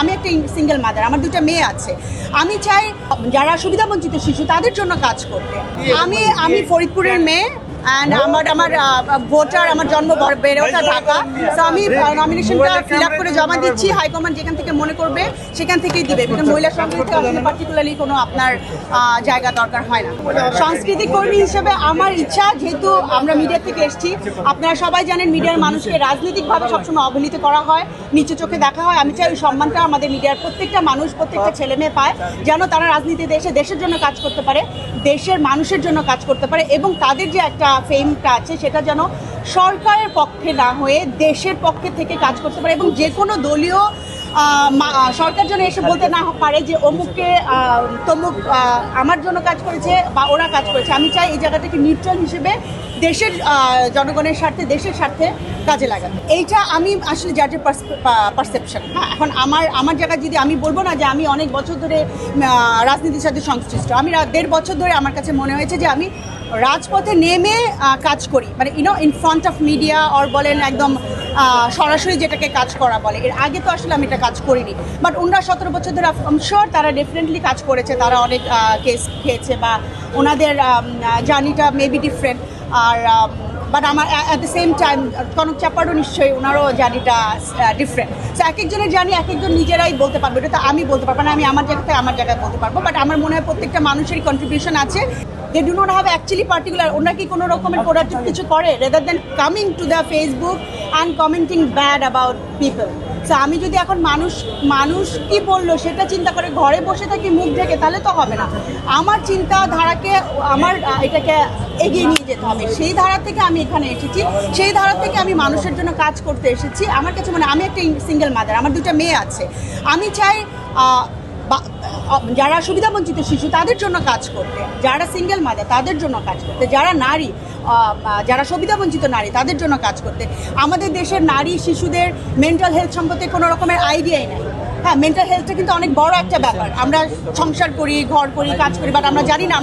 আমি একটা single mother, আমার দুটো মেয়ে আছে। আমি চাই যারা সুবিধাবঞ্চিত শিশু তাদের জন্য কাজ করতে। আমি ফরিদপুরের মেয়ে অ্যান্ড আমার ভোটার, আমার জন্ম বেড়ে ওঠা ঢাকা। তো আমি নমিনেশনটা ফিল আপ করে জমা দিচ্ছি। হাইকমান্ড যেখান থেকে মনে করবে সেখান থেকেই দিবে। কিন্তু মহিলা সংস্কৃতি আসলে পার্টিকুলারলি কোনো আপনার জায়গা দরকার হয় না। সাংস্কৃতিক কর্মী হিসেবে আমার ইচ্ছা, যেহেতু আমরা মিডিয়া থেকে এসেছি, আপনারা সবাই জানেন মিডিয়ার মানুষকে রাজনৈতিকভাবে সবসময় অবহেলিত করা হয়, নিচু চোখে দেখা হয়। আমি চাই ওই সম্মানটা আমাদের মিডিয়ার প্রত্যেকটা মানুষ, প্রত্যেকটা ছেলে মেয়ে পায়, যেন তারা রাজনীতিতে এসে দেশের জন্য কাজ করতে পারে, দেশের মানুষের জন্য কাজ করতে পারে, এবং তাদের যে একটা ফেমটা আছে সেটা যেন সরকারের পক্ষে না হয়ে দেশের পক্ষে থেকে কাজ করতে পারে, এবং যে কোনো দলীয় সরকার যেন এসে বলতে না পারে যে অমুককে তমুক আমার জন্য কাজ করেছে বা ওরা কাজ করেছে। আমি চাই এই জায়গাটাকে নিউট্রাল হিসেবে দেশের জনগণের স্বার্থে, দেশের স্বার্থে কাজে লাগাতে। এইটা আমি আসলে জাজের পারসেপশন। হ্যাঁ, এখন আমার জায়গায় যদি আমি বলবো না যে আমি অনেক বছর ধরে রাজনীতির সাথে সংশ্লিষ্ট। আমি 1.5 বছর ধরে আমার কাছে মনে হয়েছে যে আমি রাজপথে নেমে কাজ করি, মানে in front of media or বলেন একদম সরাসরি যেটাকে কাজ করা বলে। এর আগে তো আসলে আমি এটা কাজ করিনি, বাট ওনারা 17 বছর ধরে শিওর তারা ডেফিনেটলি কাজ করেছে, তারা অনেক কেস খেয়েছে বা ওনাদের জার্নিটা মেবি ডিফারেন্ট। আর বাট আমার অ্যাট দ্য সেম টাইম কনক চাপারও নিশ্চয়ই ওনারও জার্নিটা ডিফারেন্ট। সো এক একজনের জার্নি এক একজন নিজেরাই বলতে পারবো, এটা তো আমি বলতে পারবো না। আমি আমার জায়গায় বলতে পারবো, বাট আমার মনে হয় প্রত্যেকটা মানুষেরই কন্ট্রিবিউশন আছে। They do not have actually particular, ওনারা কি কোনো রকমের প্রোডাক্টিভ কিছু করে rather than coming to the Facebook and commenting bad about people. So আমি যদি এখন মানুষ কি বললো সেটা চিন্তা করে ঘরে বসে থাকি মুখ ঢেকে, তাহলে তো হবে না। আমার চিন্তাধারাকে আমার এটাকে এগিয়ে নিয়ে যেতে হবে। সেই ধারা থেকে আমি এখানে এসেছি, সেই ধারা থেকে আমি মানুষের জন্য কাজ করতে এসেছি। আমার কাছে আমি একটা সিঙ্গেল মাদার, আমার দুটো মেয়ে আছে। আমি চাই যারা সুবিধাবঞ্চিত শিশু তাদের জন্য কাজ করতে, যারা সিঙ্গেল মাদার তাদের জন্য কাজ করতে, যারা নারী, যারা সুবিধাবঞ্চিত নারী তাদের জন্য কাজ করতে। আমাদের দেশের নারী শিশুদের মেন্টাল হেলথ সম্পর্কে কোনো রকমের আইডিয়াই নেই। হ্যাঁ, মেন্টাল হেলথটা কিন্তু অনেক বড় একটা ব্যাপার। আমরা সংসার করি, ঘর করি, কাজ করি, বাট আমরা জানি না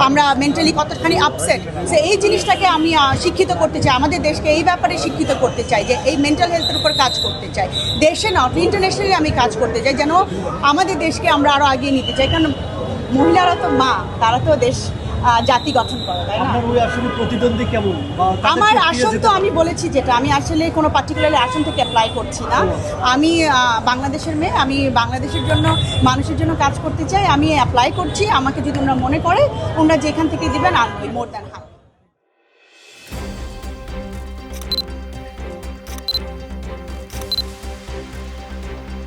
আমরা মেন্টালি কতখানি আপসেট। সো এই জিনিসটাকে আমি শিক্ষিত করতে চাই, আমাদের দেশকে এই ব্যাপারে শিক্ষিত করতে চাই যে এই মেন্টাল হেলথের উপর কাজ করতে চাই। দেশে না, ইন্টারন্যাশনালি আমি কাজ করতে চাই, যেন আমাদের দেশকে আমরা আরও আগিয়ে নিতে চাই। কারণ মহিলারা তো মা, তারা তো দেশ জাতি গঠন করে, তাই না? প্রতিদ্বন্দ্বী কেমন? আমার আসন তো আমি বলেছি যেটা, আমি আসলে কোনো পার্টিকুলারলি আসন থেকে অ্যাপ্লাই করছি না। আমি বাংলাদেশের মেয়ে, আমি বাংলাদেশের জন্য, মানুষের জন্য কাজ করতে চাই। আমি অ্যাপ্লাই করছি, আমাকে যদি ওনারা মনে করে, ওনারা যেখান থেকে দিবেন আনবি মোর দ্যান হ্যাপি।